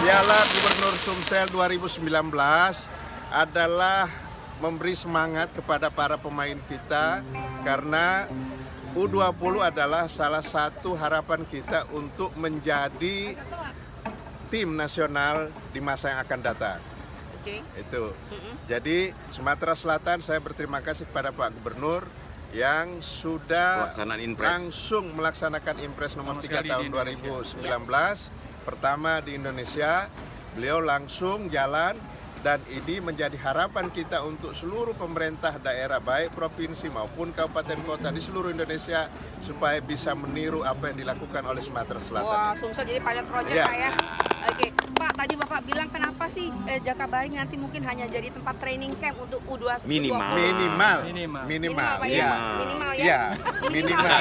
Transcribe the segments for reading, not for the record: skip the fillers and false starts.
Piala Gubernur Sumsel 2019 adalah memberi semangat kepada para pemain kita karena U20 adalah salah satu harapan kita untuk menjadi tim nasional di masa yang akan datang. Oke. Itu. Jadi Sumatera Selatan saya berterima kasih kepada Pak Gubernur yang sudah langsung melaksanakan Impres nomor 3 tahun 2019 pertama di Indonesia. Beliau langsung jalan dan ini menjadi harapan kita untuk seluruh pemerintah daerah baik provinsi maupun kabupaten kota di seluruh Indonesia supaya bisa meniru apa yang dilakukan oleh Sumatera Selatan. Wah, Sumsel jadi pilot project Pak ya. Oke, Pak, tadi Bapak bilang kenapa sih Jakabaring nanti mungkin hanya jadi tempat training camp untuk U20? Minimal. Pak, ya. Minimal ya. Minimal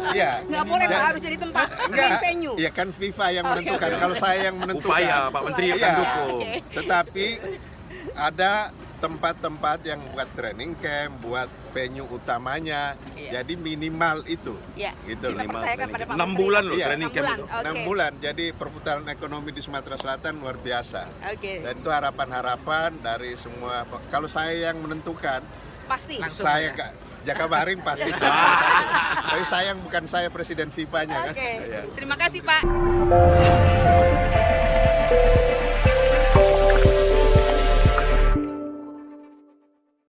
ya. Nggak boleh Pak, harus jadi tempat main venue. Iya kan FIFA yang menentukan. Kalau saya yang menentukan. Upaya Pak Menteri akan dukung. Tetapi ada tempat-tempat yang buat training camp, buat venue utamanya. Jadi minimal itu. Iya. Gitu loh. 6 bulan loh training camp itu. 6 bulan. Jadi perputaran ekonomi di Sumatera Selatan luar biasa. Oke. Dan itu harapan-harapan dari semua. Kalau saya yang menentukan, Pasti. saya Jakabaring pasti. Tapi sayang bukan saya presiden FIFA-nya kan. Oke. Iya. Terima kasih Pak.